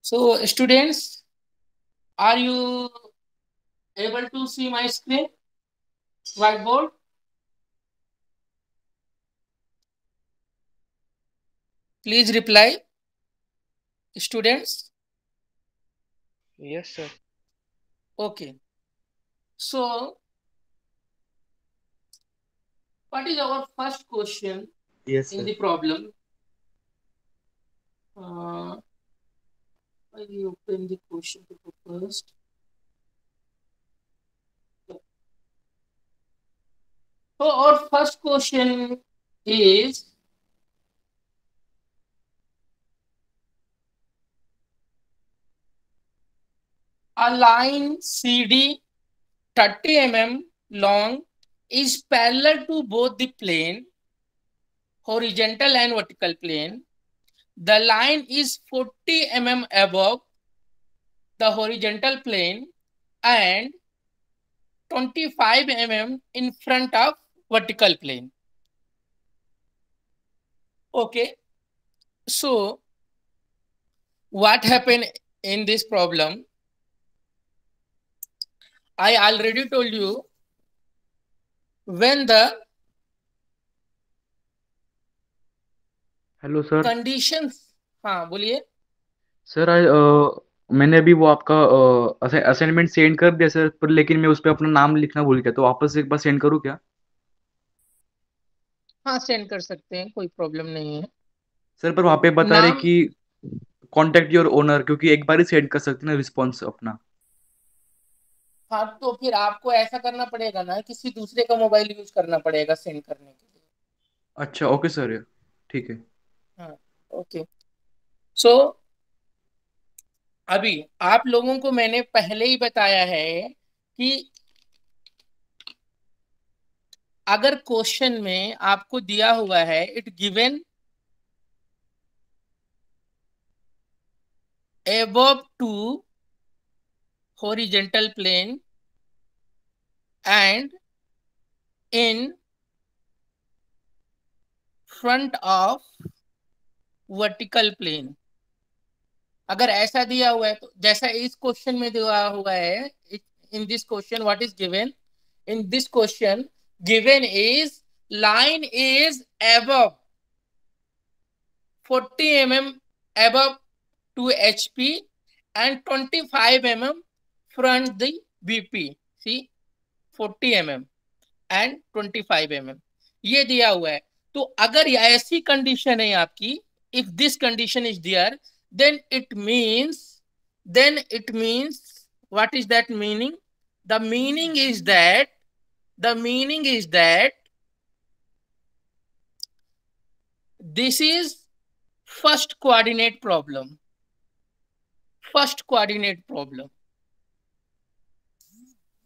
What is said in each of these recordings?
So, students, are you able to see my screen, whiteboard? Please reply, students. Yes, sir. Okay. So, what is our first question Yes, in sir. the problem? I will open the question paper first. So, our first question is a line CD 30 mm long is parallel to both the plane, horizontal and vertical plane. The line is 40 mm above the horizontal plane and 25 mm in front of vertical plane. Okay, so what happened in this problem? I already told you when the hello sir. conditions, हाँ बोलिए। Sir मैंने अभी वो आपका assignment send कर दिया sir, पर लेकिन मैं उस पर अपना नाम लिखना भूल गया, तो वापस एक बार सेंड करूँ क्या? हाँ सेंड कर सकते हैं, कोई प्रॉब्लम नहीं है। सर पर वहाँ पे बता रहे नाम, कि कांटेक्ट योर ओनर, क्योंकि एक बार ही सेंड कर सकते हैं ना रिस्पॉन्स अपना। हाँ तो फिर आपको ऐसा करना पड़ेगा ना, किसी दूसरे का मोबाइल यूज करना पड़ेगा सेंड करने के लिए। अच्छा ओके सर, ठीक है। हाँ ओके। सो अभी आप लोगों को मैंने पहले ही बताया है कि अगर क्वेश्चन में आपको दिया हुआ है it given above to horizontal plane and in front of vertical plane, अगर ऐसा दिया हुआ है तो जैसा इस क्वेश्चन में दिया हुआ है, in this question what is given, in this question given is line is above 40 mm above 2 HP and 25 mm front the BP. See 40 mm and 25 mm ये दिया हुआ है। तो अगर ऐसी कंडीशन है आपकी, if this condition is there, then it means what is that meaning? The meaning is that this is first coordinate problem.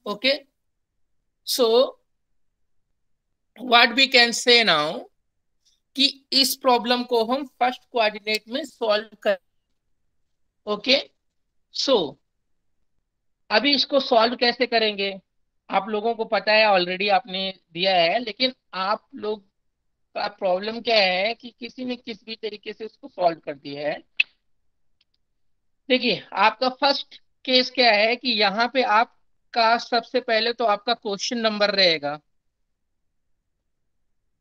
Okay, so what we can say now कि इस प्रॉब्लम को हम फर्स्ट कोऑर्डिनेट में solve कर। Okay, so अभी इसको solve कैसे करेंगे आप लोगों को पता है, ऑलरेडी आपने दिया है, लेकिन आप लोग का प्रॉब्लम क्या है कि किसी ने किस भी तरीके से उसको सॉल्व कर दिया है। देखिए आपका फर्स्ट केस क्या है कि यहाँ पे आपका सबसे पहले तो आपका क्वेश्चन नंबर रहेगा।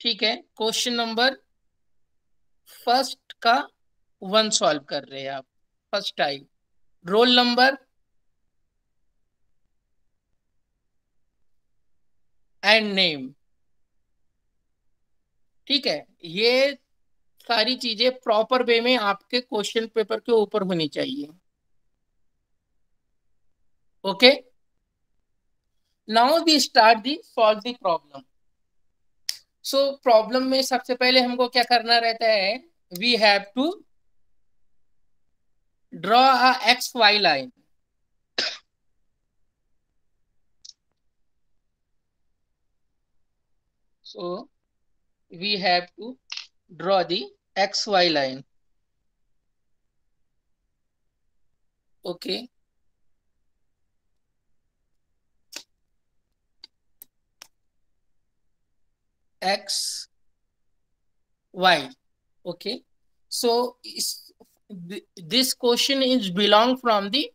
ठीक है, क्वेश्चन नंबर फर्स्ट का 1 सॉल्व कर रहे हैं आप, first time. Roll number and name. ठीक है, ये सारी चीजें प्रॉपर वे में आपके क्वेश्चन पेपर के ऊपर होनी चाहिए। Okay, now we start the solve the problem. So problem में सबसे पहले हमको क्या करना रहता है, we have to draw a x y line. So we have to draw the x y line. Okay, x y. Okay, so इस this question is belong from the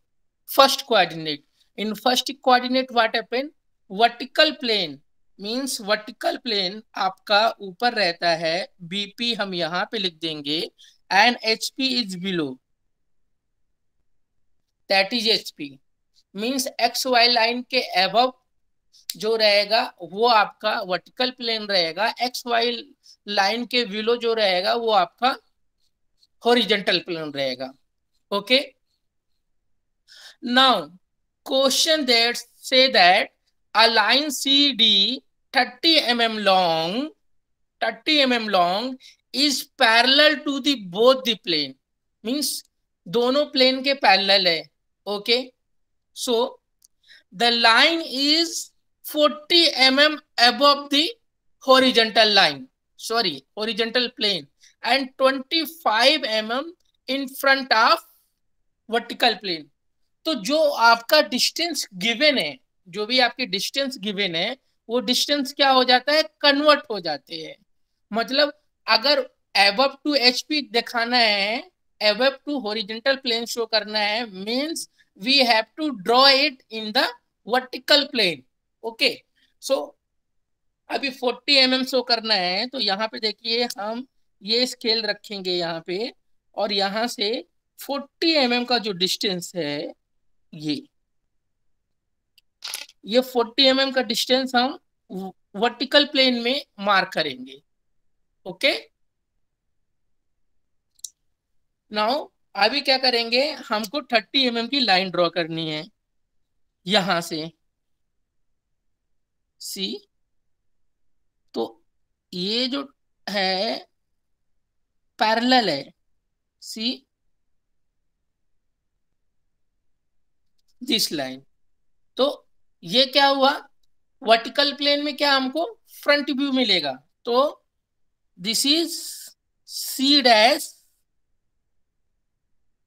first coordinate. In first coordinate what happen? Vertical plane means vertical plane आपका ऊपर रहता है, BP हम यहाँ पे लिख देंगे, and HP is below, that is HP means XY line के above जो रहेगा वो आपका वर्टिकल प्लेन रहेगा, XY लाइन के बिलो जो रहेगा वो आपका हॉरिजॉन्टल प्लेन रहेगा. Okay, now question that say that a line CD 30 mm long is parallel to the both the plane means दोनों प्लेन के पैरेलल है. Okay, so the line is 40 mm above the horizontal plane and 25 mm in front of vertical plane. तो जो आपका distance given है, जो भी आपकी डिस्टेंस गिवन है वो डिस्टेंस क्या हो जाता है, कन्वर्ट हो जाते हैं. मतलब अगर above to HP दिखाना है, above to horizontal plane show करना है, means we have to draw it in the vertical plane. Okay, so अभी 40 mm शो करना है तो यहाँ पे देखिए हम ये स्केल रखेंगे यहाँ पे, और यहाँ से 40 mm का जो डिस्टेंस है ये 40 mm का डिस्टेंस हम वर्टिकल प्लेन में मार्क करेंगे. ओके, नाउ अभी क्या करेंगे, हमको 30 mm की लाइन ड्रॉ करनी है यहां से. सी, तो ये जो है पैरेलल है, सी दिस लाइन. तो ये क्या हुआ, वर्टिकल प्लेन में क्या हमको फ्रंट व्यू मिलेगा. तो this is C dash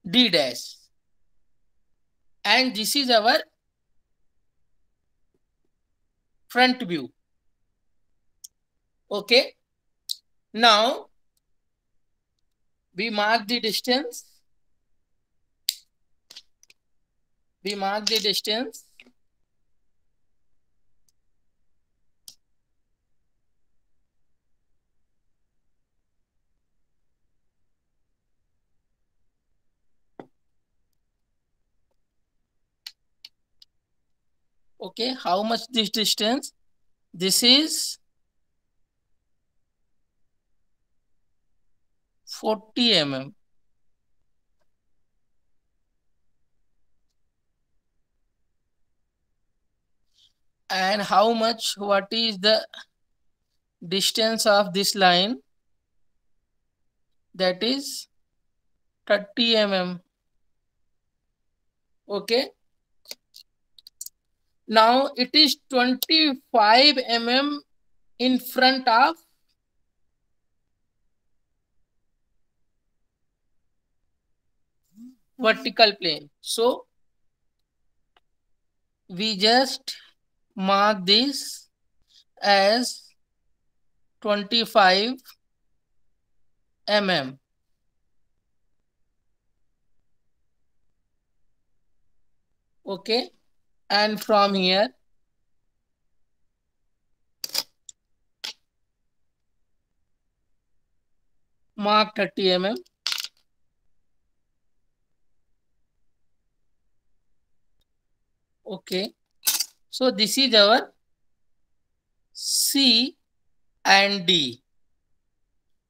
D dash and this is our front view. Okay, now we mark the distance. Okay, how much this distance? This is 40 mm. And how much, what is the distance of this line? That is 30 mm. Okay, now it is 25 mm in front of vertical plane. So we just mark this as 25 mm. Okay, and from here mark 30 mm. Okay, so this is our C and D.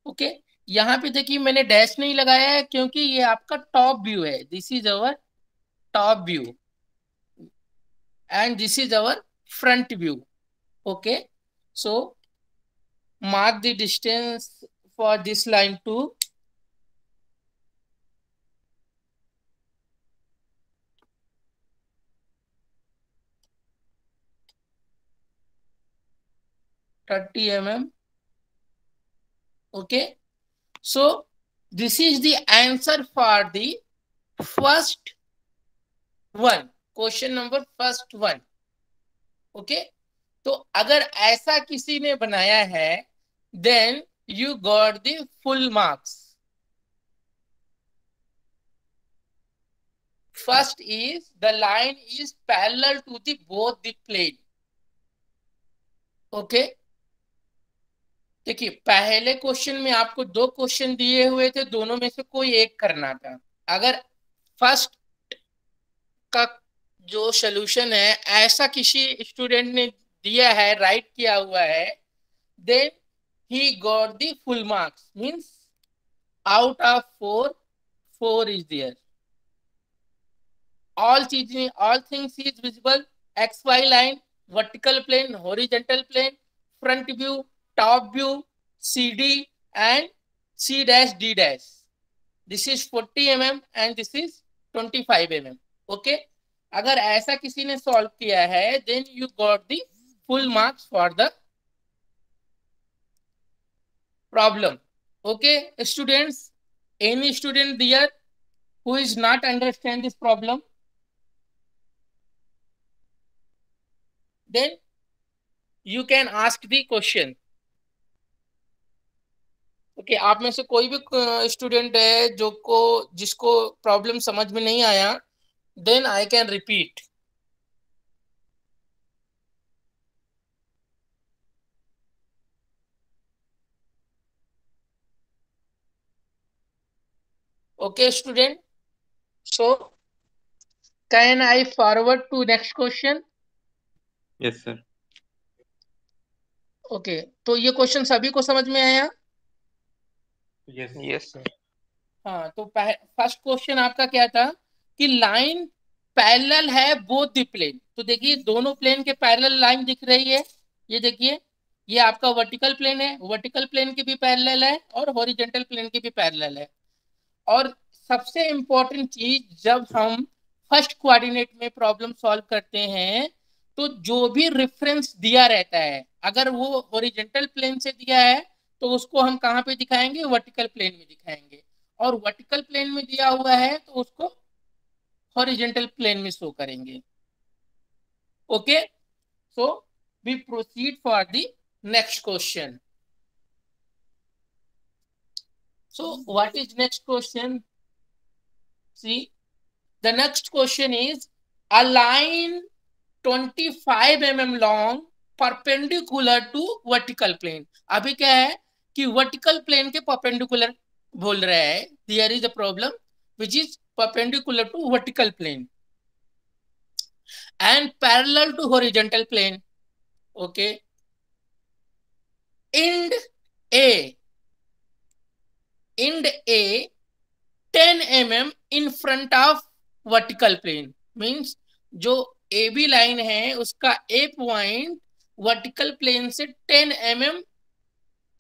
Okay, यहाँ पे देखिए मैंने dash नहीं लगाया है क्योंकि ये आपका टॉप व्यू है. This is our top view and this is our front view. Okay, so mark the distance for this line to $30 mm. Okay, so this is the answer for the first one, question number first one. Okay, तो अगर ऐसा किसी ने बनाया है then you got the full marks. First is the line is parallel to the both the plane. Okay, देखिए पहले question में आपको दो क्वेश्चन दिए हुए थे, दोनों में से कोई एक करना था। अगर फर्स्ट का जो सॉल्यूशन है ऐसा किसी स्टूडेंट ने दिया है, राइट किया हुआ है, then he got the full marks, means out of 4 is there. All things is visible. XY line, vertical plane, horizontal plane, front view, top view, CD and C dash D dash. This is 40 mm and this is 25 mm. Okay. अगर ऐसा किसी ने solve किया है, then you got the full marks for the problem. Okay, students, any student there who is not understand this problem, then you can ask the question. Okay, आप में से कोई भी स्टूडेंट है जिसको प्रॉब्लम समझ में नहीं आया, then I can repeat. Okay, student. So, can I forward to next question? Yes, sir. Okay, तो ये क्वेश्चन सभी को समझ में आया? Yes. Yes, sir. हाँ, तो फर्स्ट क्वेश्चन आपका क्या था कि लाइन पैरेलल है बोथ द प्लेन। तो देखिए दोनों प्लेन के पैरेलल लाइन दिख रही है, ये देखिए, ये आपका वर्टिकल प्लेन है, वर्टिकल प्लेन के भी पैरेलल है और हॉरिजॉन्टल प्लेन के भी पैरेलल है। और सबसे इंपॉर्टेंट चीज, जब हम फर्स्ट कोऑर्डिनेट में प्रॉब्लम सॉल्व करते हैं तो जो भी रेफरेंस दिया रहता है, अगर वो हॉरिजॉन्टल प्लेन से दिया है तो उसको हम कहाँ पे दिखाएंगे? वर्टिकल प्लेन में दिखाएंगे, और वर्टिकल प्लेन में दिया हुआ है तो उसको हॉरिजॉन्टल प्लेन में शो करेंगे। Okay, so we proceed for the next question. So what is next question? See, the next question is a line 25 mm long perpendicular to vertical plane. अभी क्या है कि vertical plane के perpendicular बोल रहा है, there is a problem which is perpendicular to vertical plane and parallel to horizontal plane. Okay, end A 10 mm in front of vertical plane, means जो AB line है उसका A पॉइंट वर्टिकल प्लेन से 10 mm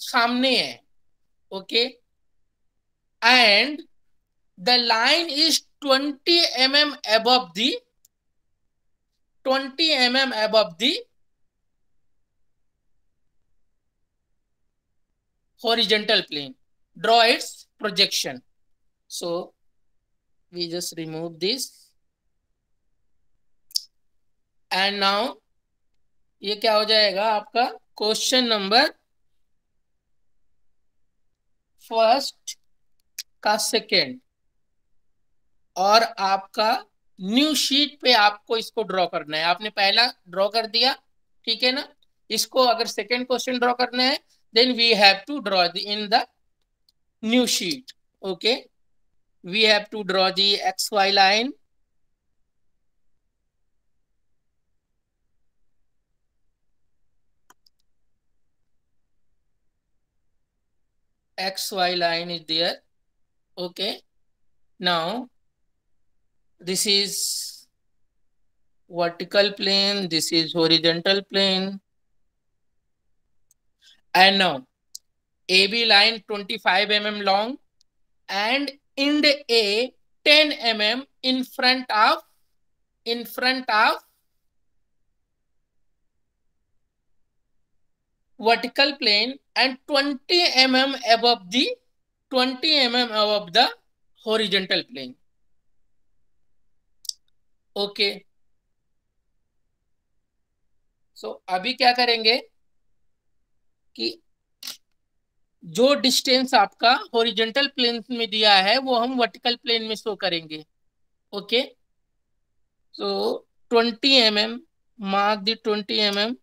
सामने है। Okay, and the line is 20 mm above the horizontal plane. Draw its projection. So we just remove this, and now ये क्या हो जाएगा आपका क्वेश्चन नंबर फर्स्ट का सेकेंड, और आपका न्यू शीट पे आपको इसको ड्रॉ करना है। आपने पहला ड्रॉ कर दिया, ठीक है ना? इसको अगर सेकेंड क्वेश्चन ड्रॉ करना है, then we have to draw in the new sheet. Okay, we have to draw the XY line, XY line is there. Okay, now this is vertical plane, this is horizontal plane, and now AB line 25 mm long and end A 10 mm in front of vertical plane and 20 mm above the horizontal plane. Okay, so अभी क्या करेंगे कि जो distance आपका horizontal plane में दिया है वो हम वर्टिकल प्लेन में शो करेंगे। Okay, So 20 mm, mark the 20 mm.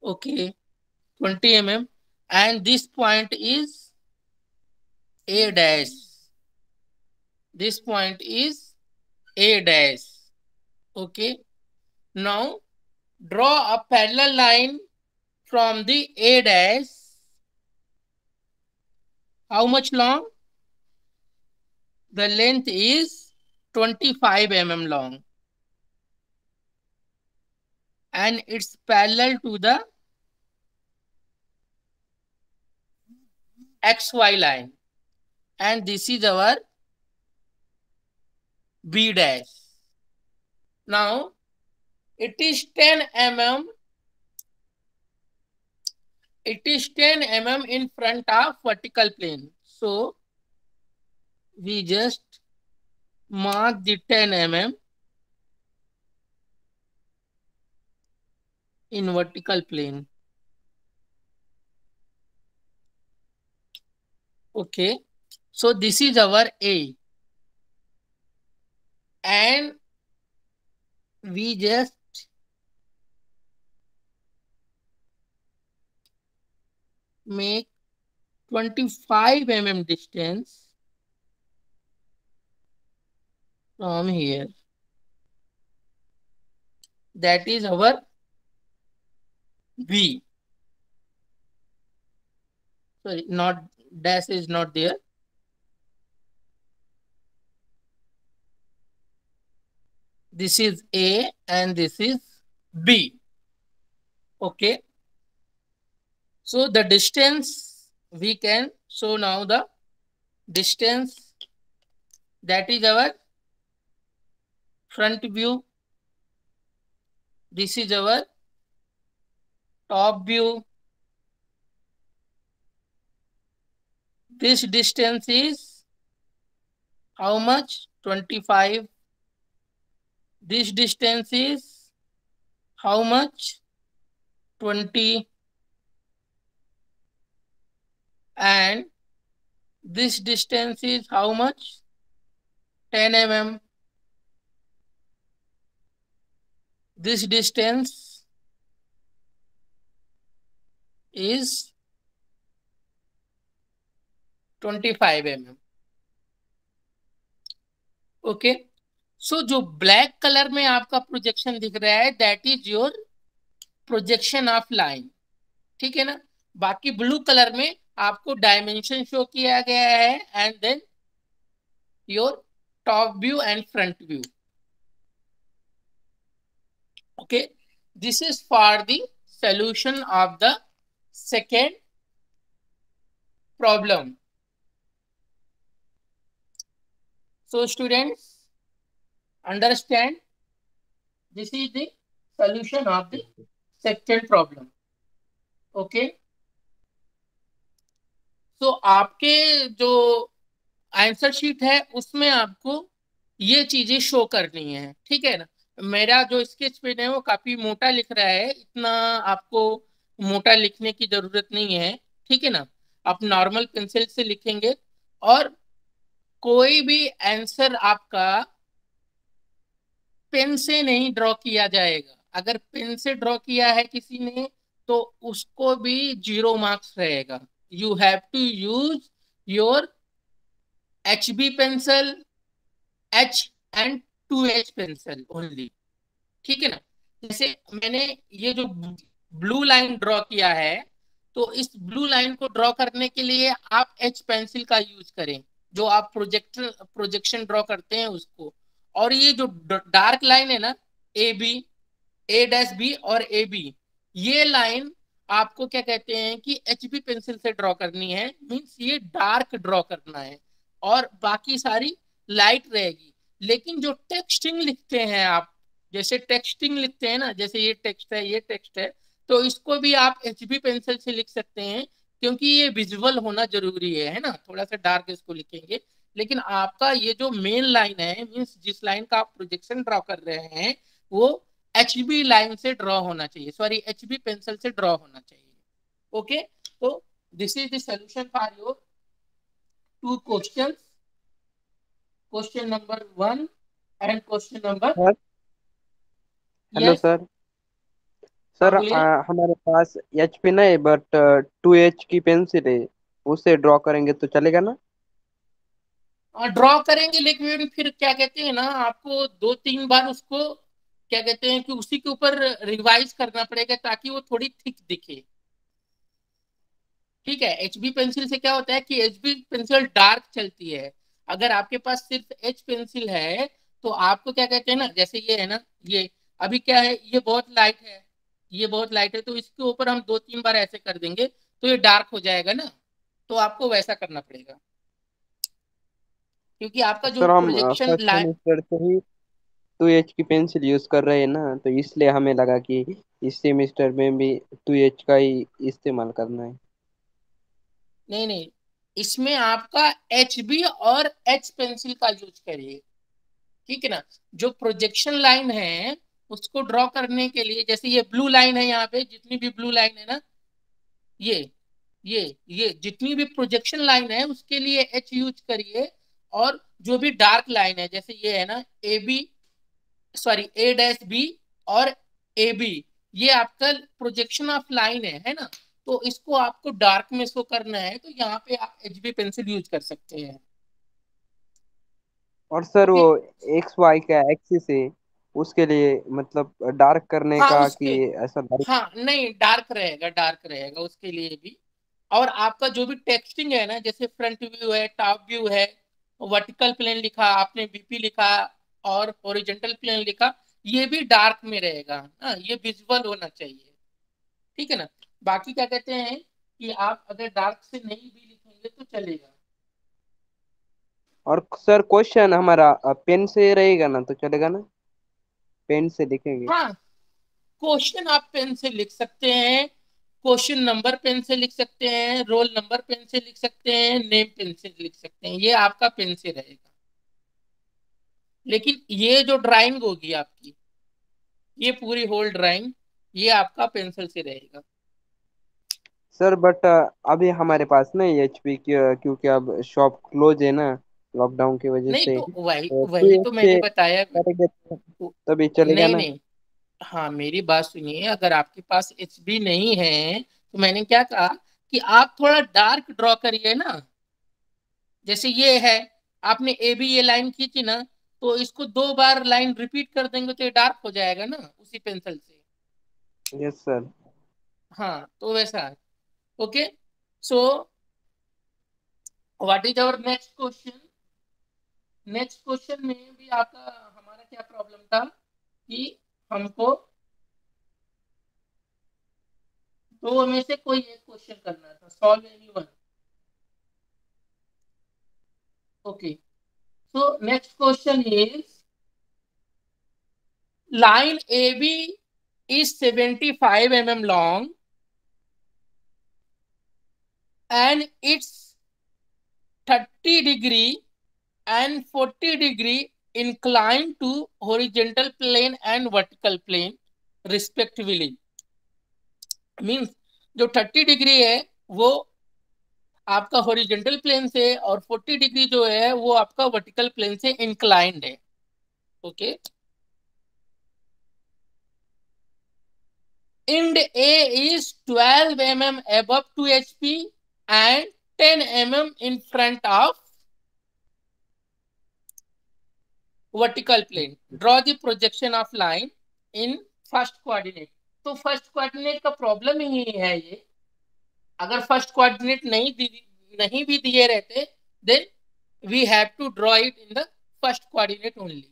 Okay, 20 mm, and this point is A dash. This point is A dash. Okay, now draw a parallel line from the A dash. How much long? The length is 25 mm long, and it's parallel to the XY line, and this is our B dash. Now it is 10 mm. It is 10 mm in front of vertical plane. So we just mark the 10 mm in vertical plane. Okay, so this is our A, and we just make 25 mm distance from here. That is our B. Sorry, not dash is not there. This is A and this is B. Okay. So the distance we can show now, the distance, that is our front view. This is our top view. This distance is how much? 25. This distance is how much? 20. And this distance is how much? 10 mm. This distance is 25 mm. Okay, सो जो black colour में आपका projection दिख रहा है, that is your projection of line. ठीक है ना. बाकी ब्लू कलर में आपको डायमेंशन शो किया गया है, and then your top view and front view. Okay, this is for the solution of the second problem. So students, understand, this is the solution of the second problem. Okay, so आपके जो answer sheet है उसमें आपको ये चीजें show करनी है. ठीक है ना. मेरा जो स्केच पेन है वो काफी मोटा लिख रहा है, इतना आपको मोटा लिखने की जरूरत नहीं है. ठीक है ना. आप नॉर्मल पेंसिल से लिखेंगे, और कोई भी आंसर आपका पेन से नहीं ड्रॉ किया जाएगा. अगर पेन से ड्रॉ किया है किसी ने तो उसको भी 0 मार्क्स रहेगा. You have to use your HB pencil, H and 2H pencil only. ठीक है ना. जैसे मैंने ये जो ब्लू लाइन ड्रॉ किया है, तो इस ब्लू लाइन को ड्रॉ करने के लिए आप H पेंसिल का यूज करें, जो आप प्रोजेक्शन ड्रॉ करते हैं उसको. और ये जो डार्क लाइन है ना, AB, A-B और AB, ये लाइन आपको क्या कहते हैं कि HB पेंसिल से ड्रॉ करनी है. मींस ये डार्क ड्रॉ करना है, और बाकी सारी लाइट रहेगी. लेकिन जो टेक्स्टिंग लिखते हैं आप, जैसे टेक्स्टिंग लिखते हैं ना, जैसे ये टेक्स्ट है, ये टेक्स्ट है, तो इसको भी आप HB पेंसिल से लिख सकते हैं, क्योंकि ये विजुअल होना जरूरी है ना. थोड़ा सा डार्क इसको लिखेंगे, लेकिन आपका ये जो मेन लाइन है, मींस जिस लाइन का आप प्रोजेक्शन ड्रॉ कर रहे हैं, वो HB लाइन से ड्रॉ होना चाहिए, सॉरी HB पेंसिल से ड्रॉ होना चाहिए. Okay, so this is the solution for your two questions, question number 1 and question number sir hello yes. Sir हाँ सर बोलिए. हमारे पास HP नहीं बट 2H की पेंसिल है, उससे ड्रॉ करेंगे तो चलेगा ना? ड्रॉ करेंगे लेकिन फिर क्या कहते हैं ना, आपको 2-3 बार उसको क्या कहते हैं कि उसी के ऊपर रिवाइज करना पड़ेगा ताकि वो थोड़ी थिक दिखे. ठीक है. एचबी पेंसिल से क्या होता है कि एचबी पेंसिल डार्क चलती है. अगर आपके पास सिर्फ एच पेंसिल है तो आपको क्या कहते हैं ना, जैसे ये है ना, ये अभी क्या है, ये बहुत लाइट है, ये बहुत लाइट है, तो इसके ऊपर हम 2-3 बार ऐसे कर देंगे तो ये डार्क हो जाएगा ना. तो आपको वैसा करना पड़ेगा क्योंकि आपका जो सर हम प्रोजेक्शन फर्स्ट सेमेस्टर से ही 2H की पेंसिल यूज कर रहे हैं ना, तो इसलिए हमें लगा कि इस सेमेस्टर में भी 2H का ही इस्तेमाल करना है। नहीं नहीं, इसमें आपका एच बी और एच पेंसिल का यूज करिए. ठीक है ना. जो प्रोजेक्शन लाइन है उसको ड्रॉ करने के लिए, जैसे ये ब्लू लाइन है, यहाँ पे जितनी भी ब्लू लाइन है ना, ये ये जितनी भी प्रोजेक्शन लाइन है उसके लिए एच यूज करिए. और जो भी डार्क लाइन है जैसे ये है ना, A B, sorry A dash B और ए बी, ये आपका प्रोजेक्शन ऑफ लाइन है ना. तो इसको आपको डार्क में शो करना है तो यहाँ पे आप एच बी पेंसिल यूज कर सकते हैं. और सर ओके. वो XY का एक्सिस है, उसके लिए मतलब डार्क करने हाँ का उसके, कि ऐसा लाइट? हाँ नहीं डार्क रहेगा, डार्क रहेगा उसके लिए भी. और आपका जो भी टेक्सटिंग है ना, जैसे फ्रंट व्यू है, टॉप व्यू है, वर्टिकल प्लेन लिखा आपने, बीपी लिखा और हॉरिजॉन्टल प्लेन लिखा, ये भी डार्क में रहेगा. हाँ ये विजुअल होना चाहिए. ठीक है ना. बाकी क्या कहते हैं कि आप अगर डार्क से नहीं भी लिखेंगे तो चलेगा. और सर क्वेश्चन हमारा पेन से रहेगा ना तो चलेगा ना? पेन से लिखेंगे? हाँ क्वेश्चन आप पेन से लिख सकते हैं, क्वेश्चन नंबर पेन से लिख सकते हैं, रोल नंबर पेन से लिख सकते हैं, नेम पेन से लिख सकते हैं, ये आपका पेन से रहेगा. लेकिन ये जो ड्राइंग होगी आपकी, ये पूरी होल ड्राइंग, ये आपका पेंसिल से रहेगा. सर बट अभी हमारे पास नहीं HP की, क्योंकि अब शॉप क्लोज है ना, लॉकडाउन की वजह नहीं से। तो वही तो वही 2H तो मैंने से बताया. करेंगे तभी चलेगा नहीं ना? नहीं, हाँ मेरी बात सुनिए, अगर आपके पास एच बी नहीं है तो मैंने क्या कहा कि आप थोड़ा डार्क ड्रॉ करिए ना. जैसे ये है, आपने ए बी ये लाइन खींची ना, तो इसको 2 बार लाइन रिपीट कर देंगे तो ये डार्क हो जाएगा ना उसी पेंसिल से. Yes sir. हाँ तो वैसा है. Okay. So what is our next question. Next question में भी आपका, हमारा क्या प्रॉब्लम था कि हमको दो में से कोई एक क्वेश्चन करना था, solve any one. Okay. So next question is, line AB is 75 mm long and it's 30° and 40° inclined to horizontal plane and vertical plane respectively. Means जो 30° है वो आपका हॉरिजॉन्टल प्लेन से और 40° जो है वो आपका वर्टिकल प्लेन से इंक्लाइंड है. Okay. Ind A is 12 mm above 2 HP and 10 mm in front of vertical plane. Draw the projection of line in first coordinate. तो फर्स्ट कोऑर्डिनेट का प्रॉब्लम ही है ये. अगर फर्स्ट कोऑर्डिनेट नहीं भी दिए रहते then we have to draw it in the first coordinate only.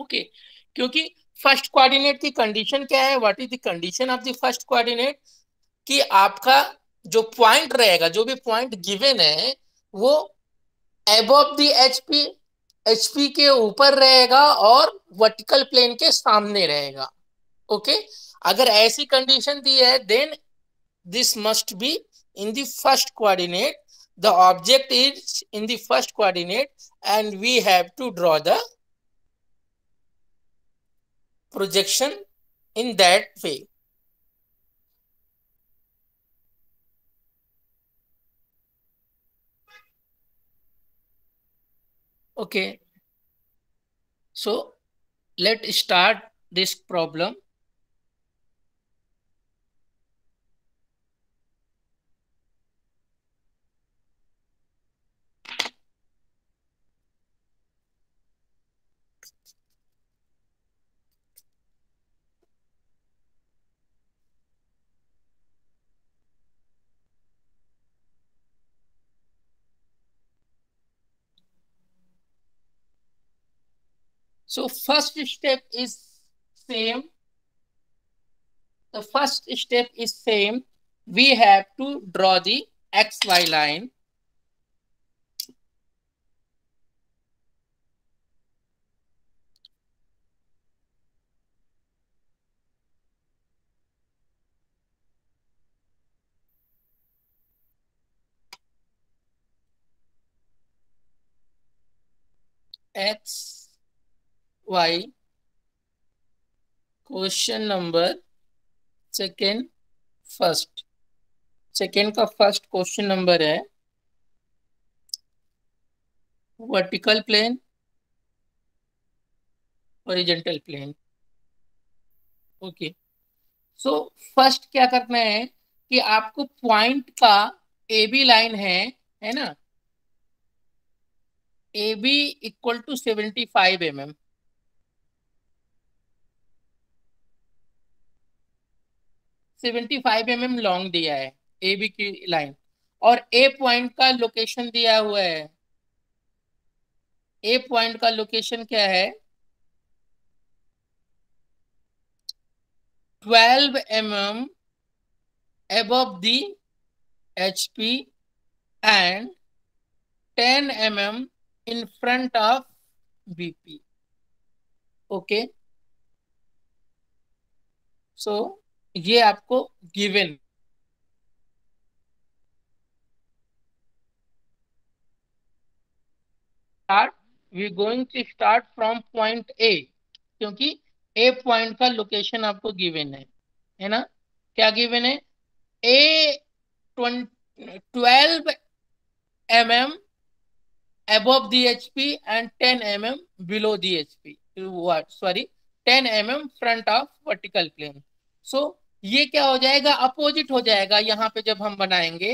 Okay. क्योंकि फर्स्ट कोऑर्डिनेट की कंडीशन क्या है, what is the condition of the first coordinate, कि आपका जो पॉइंट रहेगा, जो भी पॉइंट गिवन है वो अबव द एचपी, एचपी के ऊपर रहेगा और वर्टिकल प्लेन के सामने रहेगा. ओके. अगर ऐसी कंडीशन दी है then this must be in the first coordinate, the object is in the first coordinate and we have to draw the projection in that way. Okay, so let's start this problem. So first step is same. The first step is same. We have to draw the XY line. X, Y, question number second first, second का first question number है vertical plane, horizontal plane. Okay, so first क्या करना है कि आपको point का A B line है ना, A B equal to 75 mm, seventy five mm long दिया है ए बी की लाइन, और ए पॉइंट का लोकेशन दिया हुआ है। ए पॉइंट का लोकेशन क्या है, 12 mm above the HP and 10 mm in front of BP. Okay, so ये आपको given. Start, we going to start from point a, क्योंकि ए पॉइंट का लोकेशन आपको गिवन है ना। क्या गिवन है, ए 12 mm above the HP and 10 mm below the HP. What? Sorry, 10 mm front of vertical plane. So ये क्या हो जाएगा, अपोजिट हो जाएगा। यहाँ पे जब हम बनाएंगे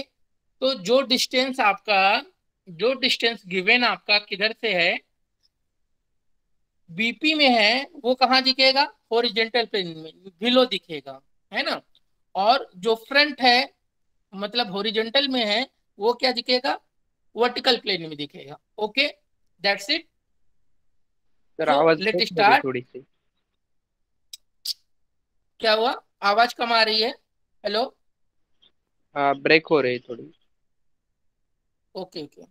तो जो डिस्टेंस आपका, जो डिस्टेंस गिवन आपका किधर से है, बीपी में है, वो कहाँ दिखेगा, हॉरिजॉन्टल प्लेन में बिलो दिखेगा, है ना। और जो फ्रंट है, मतलब हॉरिजॉन्टल में है, वो क्या दिखेगा, वर्टिकल प्लेन में दिखेगा। Okay, that's it. Sir so आवाज लेट ब्रेक हो रही है स्टार्ट। थोड़ी सी। क्या हुआ, आवाज कम आ रही है, हेलो। हाँ ब्रेक हो रही है थोड़ी। Okay okay,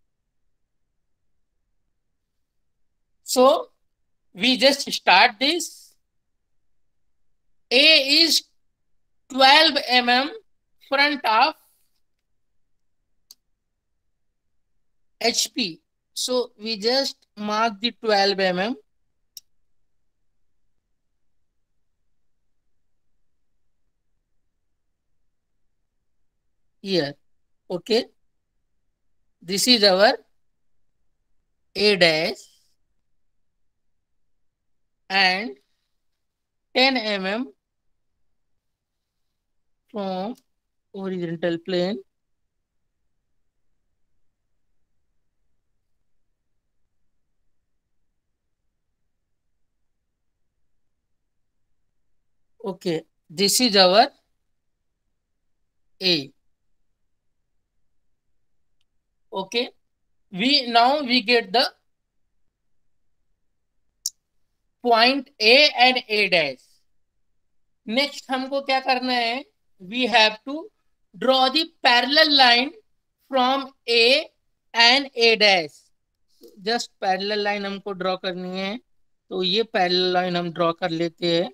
so we just start this. A is 12 mm front of HP, so we just mark the 12 mm. Here, okay, this is our A dash and 10 mm from horizontal plane. Okay, this is our A. Okay, we get the point A and A dash. Next हमको क्या करना है, we have to draw the parallel line from A and A dash. Just parallel line हमको draw करनी है, तो ये parallel line हम ड्रॉ कर लेते हैं।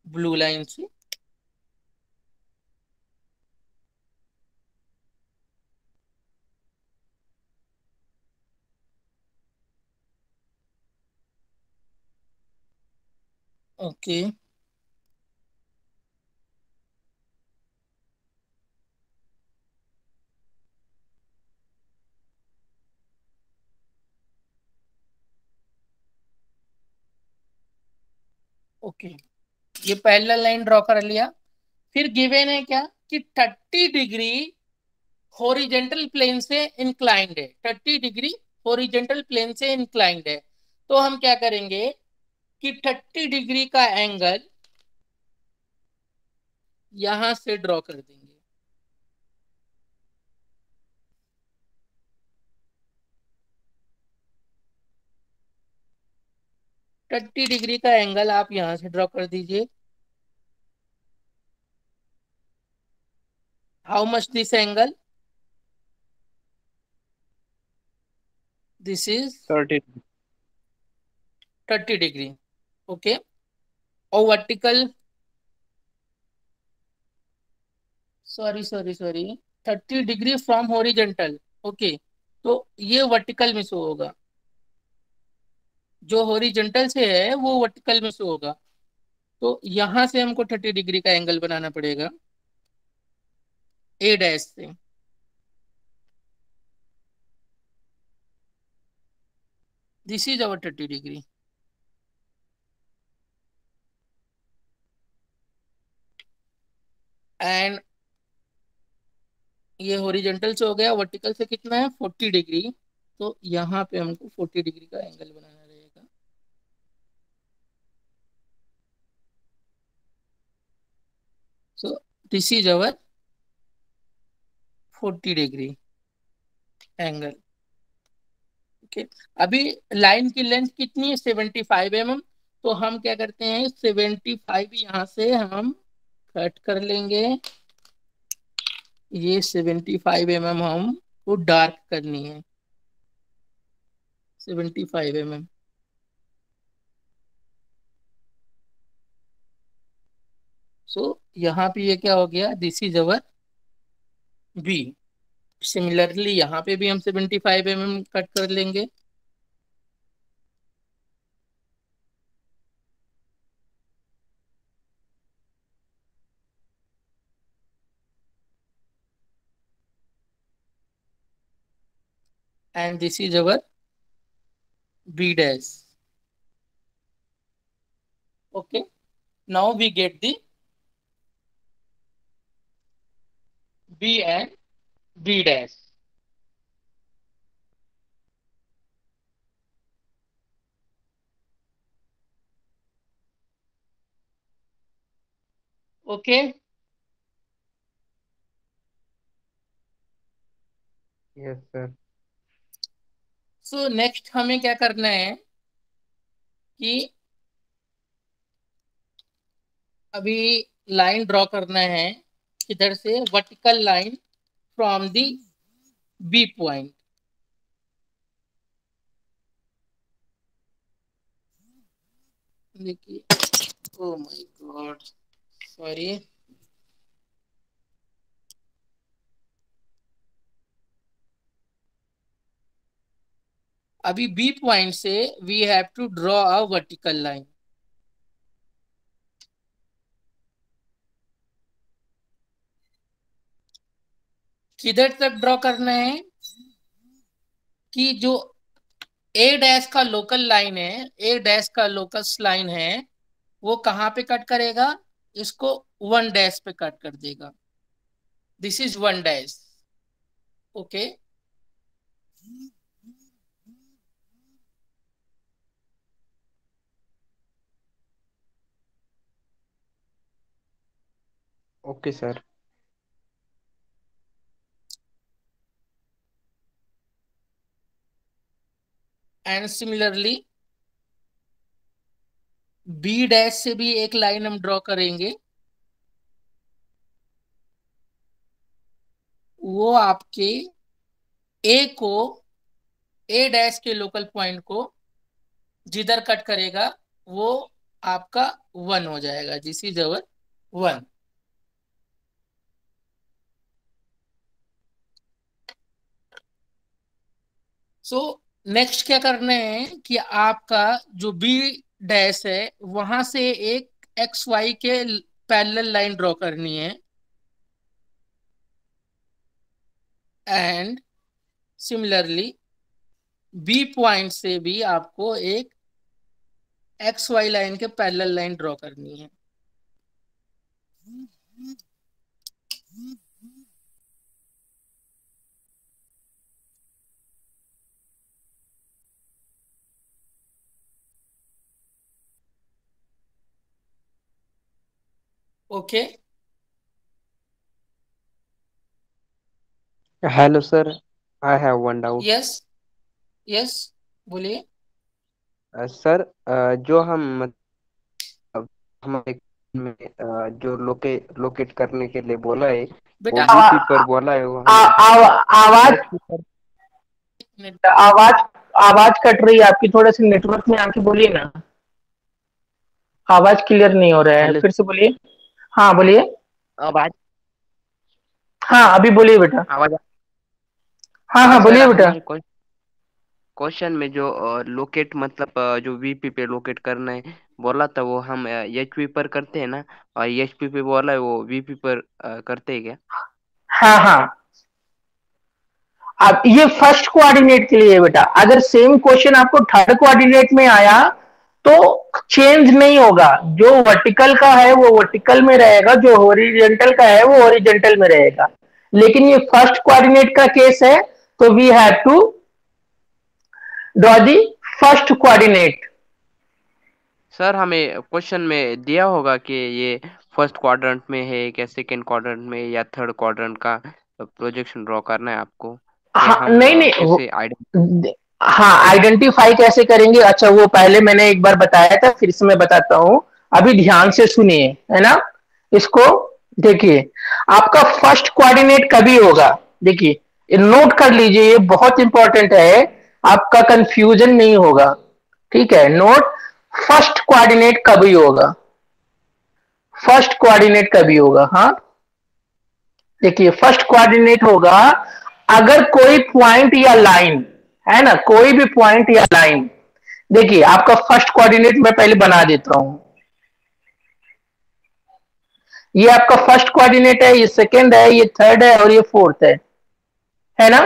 ब्लू लाइन से ओके, ओके, ये पैरेलल लाइन ड्रॉ कर लिया। फिर गिवन है क्या कि 30 डिग्री हॉरिजेंटल प्लेन से इंक्लाइंड है, 30 डिग्री हॉरिजेंटल प्लेन से इंक्लाइंड है। तो हम क्या करेंगे कि 30 डिग्री का एंगल यहां से ड्रॉ कर देंगे। थर्टी डिग्री का एंगल आप यहां से ड्रॉ कर दीजिए। How much this angle? This is 30. 30 degree. Okay, और vertical, sorry 30 degree from horizontal. Okay, तो ये वर्टिकल में शो होगा, जो हॉरिजेंटल से है वो वर्टिकल में शो होगा। तो यहां से हमको 30 डिग्री का एंगल बनाना पड़ेगा ए डैश से। This is our 30 degree. And ये हॉरिजेंटल से हो गया, वर्टिकल से कितना है 40 डिग्री। तो यहाँ पे हमको 40 डिग्री का एंगल बनाना रहेगा। So this is our 40 degree angle. Okay, अभी लाइन की लेंथ कितनी है 75 mm। तो हम क्या करते हैं 75 यहाँ से हम कट कर लेंगे। ये 75 mm हम को डार्क करनी है, 75 mm। सो यहाँ पे ये क्या हो गया, this is our B. Similarly यहाँ पे भी हम 75 mm कट कर लेंगे। And this is our B dash. Okay, now we get the B and B dash. Okay, Yes, sir. So next हमें क्या करना है कि अभी लाइन ड्रॉ करना है इधर से, vertical line from the B point. देखिए, ओ माय गॉड, सॉरी। अभी बी पॉइंट से we have to draw a vertical line. किधर तक ड्रॉ करना है कि जो ए डैश का लोकल लाइन है, ए डैश का लोकस लाइन है, वो कहां पे कट करेगा, इसको 1 डैश पे कट कर देगा। This is 1 dash. Okay, Okay, sir. And similarly B dash से भी एक लाइन हम ड्रॉ करेंगे। वो आपके ए को, ए डैश के लोकल पॉइंट को जिधर कट करेगा वो आपका 1 हो जाएगा। This is our 1। So next क्या करना है कि आपका जो बी डैश है वहां से एक एक्स वाई के पैरेलल लाइन ड्रॉ करनी है। एंड सिमिलरली बी पॉइंट से भी आपको एक एक्स वाई लाइन के पैरेलल लाइन ड्रॉ करनी है। Okay hello sir, I have one doubt. Yes yes बोलिए। सर, जो हम हमारे में जो लोकेट करने के लिए बोला है, वो बेटा वीपी पर बोला है, वो हमें आवाज HP पर। आवाज आवाज कट रही है आपकी, थोड़े से नेटवर्क में आके बोलिए ना, आवाज क्लियर नहीं हो रहा है, हेलो, फिर से बोलिए। हाँ बोलिए। आवाज हाँ अभी बोलिए बेटा। आवाज हाँ हाँ हाँ सर, बोलिए बेटा। हमारे क्वेश्चन में जो लोकेट मतलब जो वीपी पे लोकेट करना है बोला था, वो हम एचपी पर करते हैं ना, और एचपी पे बोला है वो वीपी पर करते हैं क्या? हाँ हाँ, अब ये फर्स्ट कोऑर्डिनेट के लिए है बेटा, अगर सेम क्वेश्चन आपको थर्ड कोऑर्डिनेट में आया तो चेंज नहीं होगा, जो वर्टिकल का है वो वर्टिकल में रहेगा, जो हॉरिजॉन्टल का है वो हॉरिजॉन्टल में रहेगा। लेकिन ये फर्स्ट कोऑर्डिनेट का केस है, तो we have to draw the first coordinate. Sir, हमें क्वेश्चन में दिया होगा कि ये फर्स्ट क्वाड्रेंट में है क्या, सेकंड क्वाड्रेंट में, या थर्ड क्वाड्रेंट का प्रोजेक्शन ड्रॉ करना है आपको, कि हाँ हम नहीं नहीं कैसे आइडेंटिफाई? हाँ आइडेंटिफाई कैसे करेंगे, अच्छा वो पहले मैंने एक बार बताया था, फिर से मैं बताता हूं, अभी ध्यान से सुनिए, है ना, इसको देखिए। आपका फर्स्ट कोऑर्डिनेट कभी होगा, देखिए नोट कर लीजिए, ये बहुत इंपॉर्टेंट है, आपका कंफ्यूजन नहीं होगा, ठीक है, नोट। फर्स्ट कोऑर्डिनेट कभी होगा, फर्स्ट कोऑर्डिनेट कभी होगा, हाँ देखिए फर्स्ट कोऑर्डिनेट होगा अगर कोई पॉइंट या लाइन है ना, कोई भी पॉइंट या लाइन, देखिए आपका फर्स्ट कोऑर्डिनेट मैं पहले बना देता हूं, ये आपका फर्स्ट कोऑर्डिनेट है, ये सेकंड है, ये थर्ड है और ये फोर्थ है ना।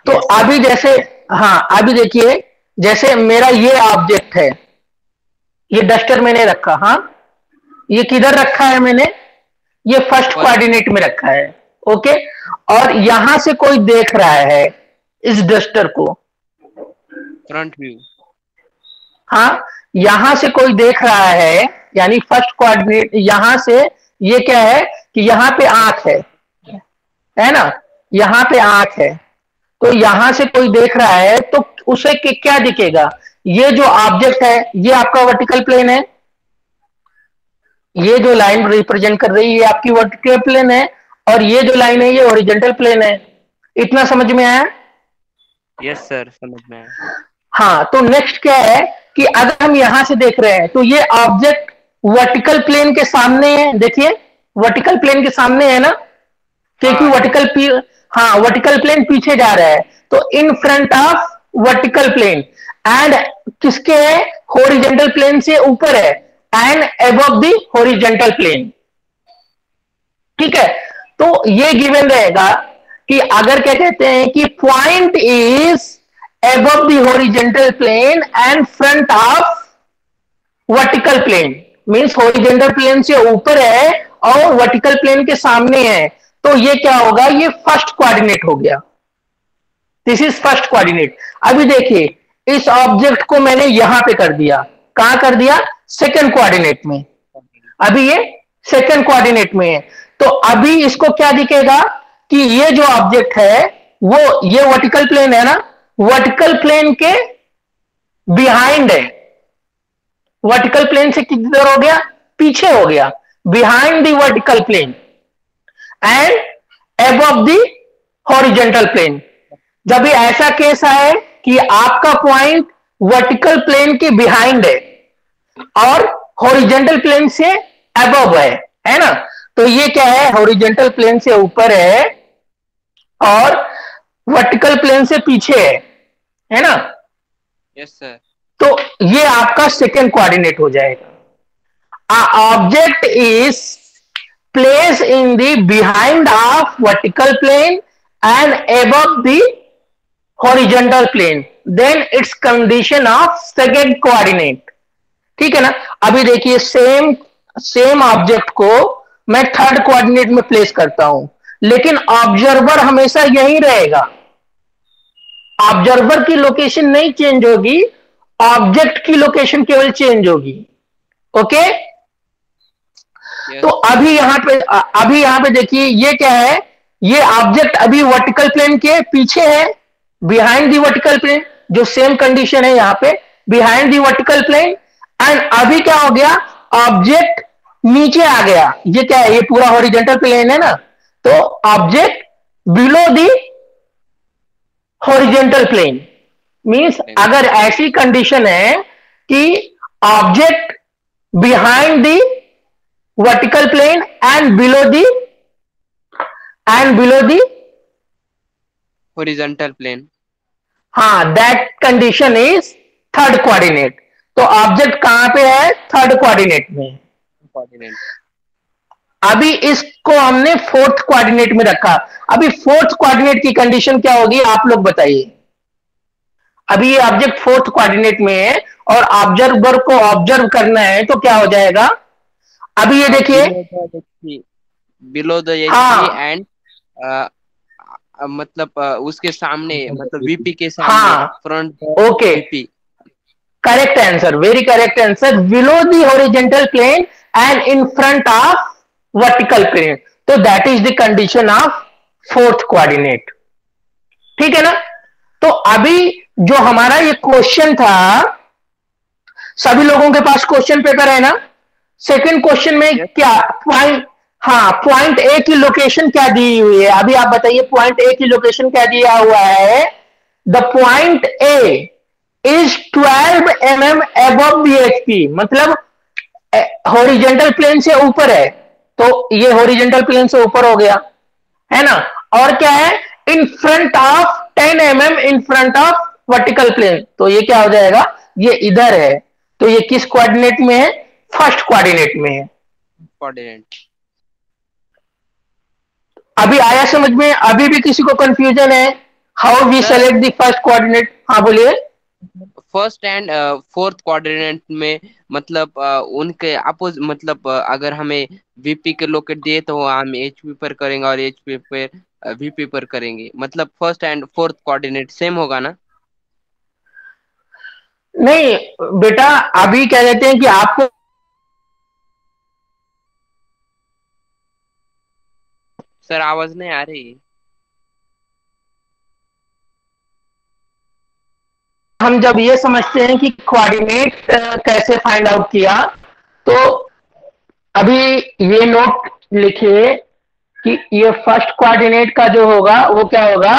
तो यस सर। अभी जैसे, हाँ अभी देखिए, जैसे मेरा ये ऑब्जेक्ट है, ये डस्टर मैंने रखा, हाँ ये किधर रखा है मैंने, ये फर्स्ट कोऑर्डिनेट में रखा है, ओके। और यहां से कोई देख रहा है इस डस्टर को, फ्रंट व्यू। हाँ यहां से कोई देख रहा है, यानी फर्स्ट कोऑर्डिनेट यहां से, ये क्या है कि यहां पे आंख है ना, यहां पे आंख है, तो यहां से कोई देख रहा है तो उसे क्या दिखेगा, ये जो ऑब्जेक्ट है ये आपका वर्टिकल प्लेन है, ये जो लाइन रिप्रेजेंट कर रही है ये आपकी वर्टिकल प्लेन है, और ये जो लाइन है ये हॉरिजॉन्टल प्लेन है। इतना समझ में आया? यस सर, समझ में आया। हाँ, तो नेक्स्ट क्या है कि अगर हम यहां से देख रहे हैं तो ये ऑब्जेक्ट वर्टिकल प्लेन के सामने है, देखिए वर्टिकल प्लेन के सामने है ना, क्योंकि वर्टिकल प्लेन पीछे जा रहा है, तो in front of vertical plane, and किसके है, हॉरिजॉन्टल प्लेन से ऊपर है, and above the horizontal plane, ठीक है। तो ये गिवन रहेगा कि अगर क्या कहते हैं कि point is above the horizontal plane and front of vertical plane, means horizontal plane से ऊपर है और vertical plane के सामने है, तो ये क्या होगा, ये फर्स्ट कोऑर्डिनेट हो गया, दिस इज फर्स्ट कोऑर्डिनेट। अभी देखिए इस ऑब्जेक्ट को मैंने यहां पे कर दिया, कहां कर दिया, सेकंड कोऑर्डिनेट में, अभी ये सेकंड कोऑर्डिनेट में है, तो अभी इसको क्या दिखेगा कि ये जो ऑब्जेक्ट है वो, ये वर्टिकल प्लेन है ना, वर्टिकल प्लेन के बिहाइंड है, वर्टिकल प्लेन से किधर हो गया, पीछे हो गया, behind the vertical plane and above the horizontal plane. जब भी ऐसा केस आए कि आपका पॉइंट वर्टिकल प्लेन के बिहाइंड है और हॉरिजॉन्टल प्लेन से अबव है ना, तो ये क्या है, हॉरिजॉन्टल प्लेन से ऊपर है और वर्टिकल प्लेन से पीछे है ना। Yes sir. तो ये आपका सेकंड कोऑर्डिनेट हो जाएगा। Object is place in the behind of vertical plane and above the horizontal plane, then it's condition of second coordinate. ठीक है ना। अभी देखिए सेम सेम ऑब्जेक्ट को मैं थर्ड कोऑर्डिनेट में प्लेस करता हूं, लेकिन ऑब्जर्वर हमेशा यही रहेगा। ऑब्जर्वर की लोकेशन नहीं चेंज होगी, ऑब्जेक्ट की लोकेशन केवल चेंज होगी। ओके। तो यस अभी यहां पे देखिए ये क्या है, ये ऑब्जेक्ट अभी वर्टिकल प्लेन के पीछे है, बिहाइंड दी वर्टिकल प्लेन, जो सेम कंडीशन है यहां पे, behind the vertical plane. And अभी क्या हो गया, ऑब्जेक्ट नीचे आ गया। ये क्या है, ये पूरा हॉरिजॉन्टल प्लेन है ना, तो object below the horizontal plane means अगर ऐसी कंडीशन है कि object behind the vertical plane and below the horizontal plane. हाँ, that condition is third coordinate. तो ऑब्जेक्ट कहां पे है, थर्ड कोऑर्डिनेट में। कोऑर्डिनेट। अभी इसको हमने फोर्थ कोऑर्डिनेट में रखा। अभी फोर्थ कोऑर्डिनेट की कंडीशन क्या होगी, आप लोग बताइए। अभी ये ऑब्जेक्ट फोर्थ कोऑर्डिनेट में है और ऑब्जर्वर को ऑब्जर्व करना है, तो क्या हो जाएगा। अभी ये देखिए, बिलो द एचपी हाँ एंड मतलब उसके सामने, मतलब वीपी के सामने, हाँ front okay, VP. Correct answer, very correct answer. Below the horizontal plane and in front of vertical plane, तो that is the condition of fourth coordinate. ठीक है ना। तो अभी जो हमारा ये क्वेश्चन था, सभी लोगों के पास क्वेश्चन पेपर है ना। सेकंड क्वेश्चन में Yes. क्या पॉइंट, हाँ पॉइंट ए की लोकेशन क्या दी हुई है, अभी आप बताइए पॉइंट ए की लोकेशन क्या दिया हुआ है। The point A is 12 mm above BHP, मतलब हॉरिजॉन्टल प्लेन से ऊपर है, तो ये हॉरिजॉन्टल प्लेन से ऊपर हो गया है ना। और क्या है, in front of 10 mm in front of vertical plane, तो ये क्या हो जाएगा, ये इधर है। तो ये किस कोऑर्डिनेट में है, फर्स्ट कोऑर्डिनेट में है। कोऑर्डिनेट। अभी आया समझ में, अभी भी किसी को कंफ्यूजन है, how we Sir. Select the first coordinate. हाँ बोलिए। फर्स्ट एंड फोर्थ कोऑर्डिनेट में मतलब उनके अपोज, मतलब अगर हमें वीपी के लोकेट दिए तो हम एचपी पर करेंगे और एचपी पर वीपी पर करेंगे, मतलब first and fourth coordinate same होगा ना। नहीं बेटा, अभी क्या कहते हैं कि आपको सर आवाज नहीं आ रही। हम जब ये समझते हैं कि कोऑर्डिनेट कैसे फाइंड आउट किया, तो अभी ये नोट लिखिए कि ये फर्स्ट कोऑर्डिनेट का जो होगा वो क्या होगा,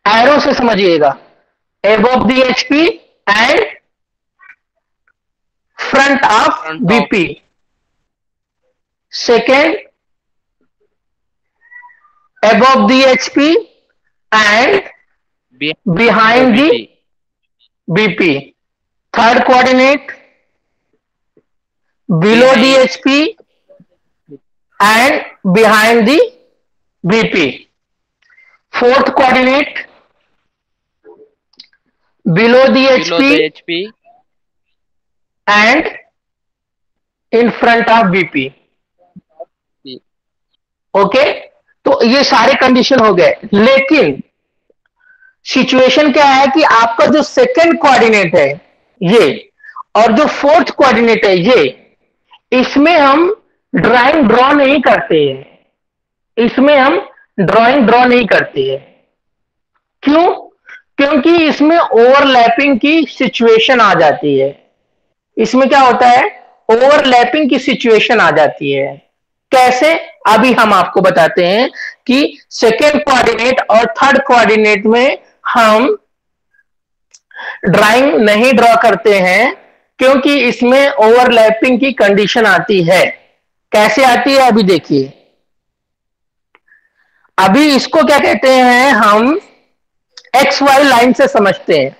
एरो से समझिएगा, above the HP and front of front of BP. Second, above the HP and behind the BP. Third coordinate, below the HP and behind the BP. Fourth coordinate, below the HP HP and in front of BP. Okay, तो ये सारे condition हो गए, लेकिन situation क्या है कि आपका जो सेकंड कोऑर्डिनेट है ये, और जो फोर्थ कोऑर्डिनेट है ये, इसमें हम ड्राइंग ड्रॉ नहीं करते हैं, इसमें हम ड्राइंग ड्रॉ नहीं करते हैं। क्यों, क्योंकि इसमें ओवरलैपिंग की सिचुएशन आ जाती है। इसमें क्या होता है, ओवरलैपिंग की सिचुएशन आ जाती है। कैसे, अभी हम आपको बताते हैं कि सेकेंड कोऑर्डिनेट और थर्ड कोऑर्डिनेट में हम ड्राइंग नहीं ड्रॉ करते हैं, क्योंकि इसमें ओवरलैपिंग की कंडीशन आती है। कैसे आती है, अभी देखिए। अभी इसको क्या कहते हैं, हम एक्स वाई लाइन से समझते हैं।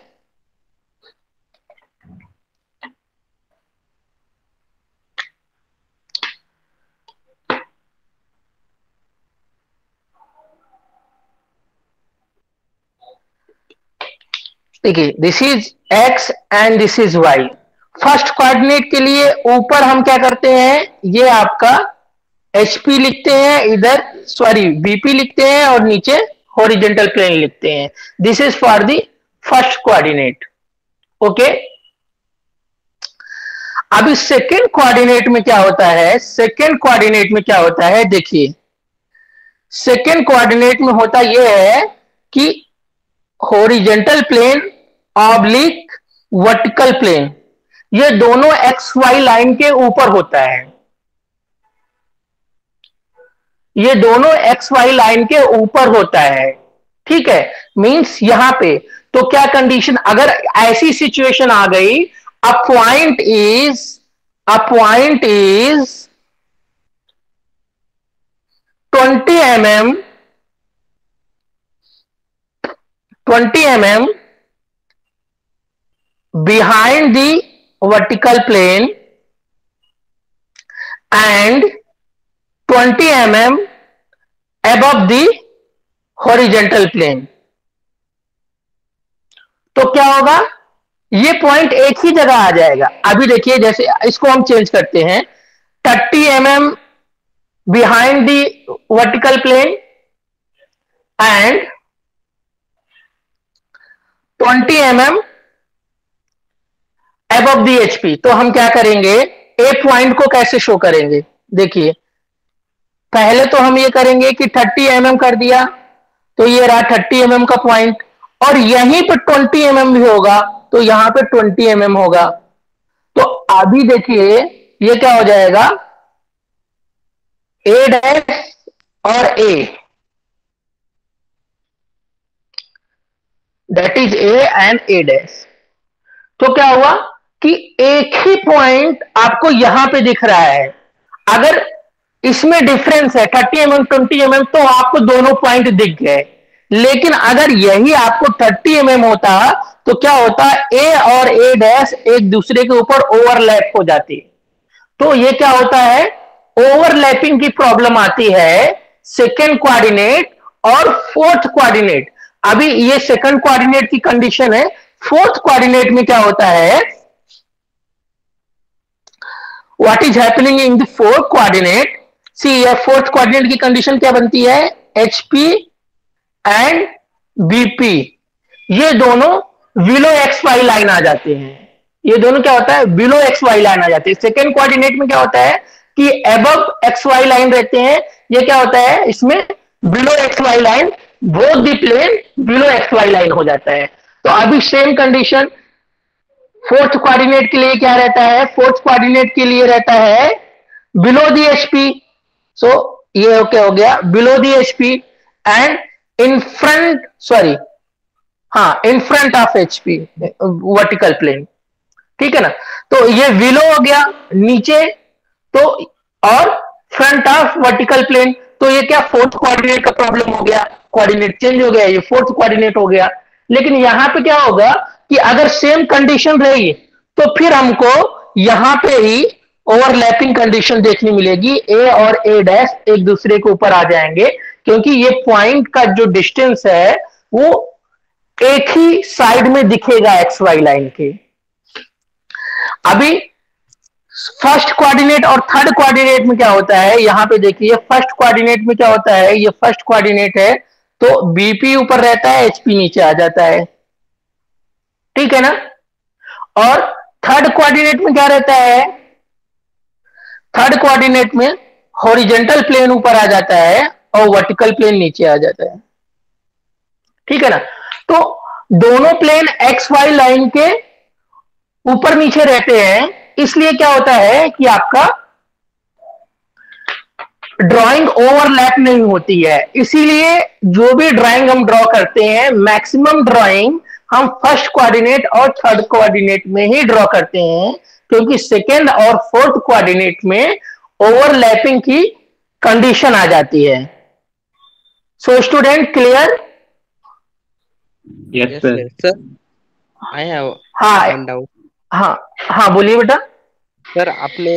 देखिए this is X and this is Y. First coordinate के लिए ऊपर हम क्या करते हैं, ये आपका HP लिखते हैं, इधर सॉरी BP लिखते हैं और नीचे हॉरिजॉन्टल प्लेन लिखते हैं। This is for the first coordinate. Okay, अभी सेकेंड कोऑर्डिनेट में क्या होता है, सेकेंड कोऑर्डिनेट में क्या होता है, देखिए सेकेंड कोऑर्डिनेट में होता यह है कि horizontal plane oblique vertical plane, ये दोनों XY लाइन के ऊपर होता है, ये दोनों XY लाइन के ऊपर होता है। ठीक है, मींस यहां पे तो क्या कंडीशन, अगर ऐसी सिचुएशन आ गई, a point is 20 mm behind the vertical plane and 20 mm above the horizontal plane, तो क्या होगा, ये पॉइंट एक ही जगह आ जाएगा। अभी देखिए जैसे इसको हम चेंज करते हैं, 30 mm behind the vertical plane and 20 mm above the HP। तो हम क्या करेंगे, ए पॉइंट को कैसे शो करेंगे, देखिए पहले तो हम ये करेंगे कि 30 mm कर दिया, तो ये रहा 30 mm का पॉइंट, और यहीं पे 20 mm भी होगा, तो यहां पे 20 mm होगा। तो अभी देखिए ये क्या हो जाएगा, A डैश और A, that is A and A dash. तो क्या हुआ कि एक ही पॉइंट आपको यहां पे दिख रहा है। अगर इसमें डिफरेंस है 30 mm 20 mm, तो आपको दोनों पॉइंट दिख गए। लेकिन अगर यही आपको 30 mm होता तो क्या होता, A और A डैश एक दूसरे के ऊपर ओवरलैप हो जाती। तो ये क्या होता है, ओवरलैपिंग की प्रॉब्लम आती है सेकेंड कोऑर्डिनेट और फोर्थ कोऑर्डिनेट। अभी ये सेकंड कोऑर्डिनेट की कंडीशन है। फोर्थ कोऑर्डिनेट में क्या होता है, what is happening in the fourth coordinate, see ये फोर्थ कोऑर्डिनेट की कंडीशन क्या बनती है, HP एंड BP ये दोनों बिलो XY लाइन आ जाते हैं। ये दोनों क्या होता है, बिलो XY लाइन आ जाती है। सेकेंड कोऑर्डिनेट में क्या होता है कि अबव XY लाइन रहते हैं, ये क्या होता है इसमें below XY line, both the plane below XY line हो जाता है। तो अभी सेम कंडीशन फोर्थ कोऑर्डिनेट के लिए क्या रहता है, फोर्थ कोऑर्डिनेट के लिए रहता है बिलो दी HP। सो ये क्या हो गया, below the HP and in front, sorry हाँ in front of HP vertical plane. ठीक है ना, तो ये बिलो हो गया नीचे, तो और फ्रंट ऑफ वर्टिकल प्लेन, तो ये क्या फोर्थ कोऑर्डिनेट का प्रॉब्लम हो गया, कोऑर्डिनेट चेंज हो गया, ये फोर्थ कोऑर्डिनेट हो गया। लेकिन यहां पे क्या होगा कि अगर सेम कंडीशन रही तो फिर हमको यहां पे ही ओवरलैपिंग कंडीशन देखने मिलेगी, A और A डैश एक दूसरे के ऊपर आ जाएंगे, क्योंकि ये पॉइंट का जो डिस्टेंस है वो एक ही साइड में दिखेगा XY लाइन के। अभी फर्स्ट कोऑर्डिनेट और थर्ड कोऑर्डिनेट में क्या होता है, यहां पे देखिए फर्स्ट कोऑर्डिनेट में क्या होता है, ये फर्स्ट कोऑर्डिनेट है तो BP ऊपर रहता है, HP नीचे आ जाता है। ठीक है ना, और थर्ड कोऑर्डिनेट में क्या रहता है, थर्ड कोऑर्डिनेट में हॉरिजॉन्टल प्लेन ऊपर आ जाता है और वर्टिकल प्लेन नीचे आ जाता है। ठीक है ना, तो दोनों प्लेन XY लाइन के ऊपर नीचे रहते हैं, इसलिए क्या होता है कि आपका ड्राइंग ओवरलैप नहीं होती है। इसीलिए जो भी ड्राइंग हम ड्रॉ करते हैं, मैक्सिमम ड्राइंग हम फर्स्ट कोऑर्डिनेट और थर्ड कोऑर्डिनेट में ही ड्रॉ करते हैं, क्योंकि सेकेंड और फोर्थ कोऑर्डिनेट में ओवरलैपिंग की कंडीशन आ जाती है। So student clear? Yes, sir. Sir, I have हाँ one doubt. हाँ हाँ बोलिए बेटा। सर आपने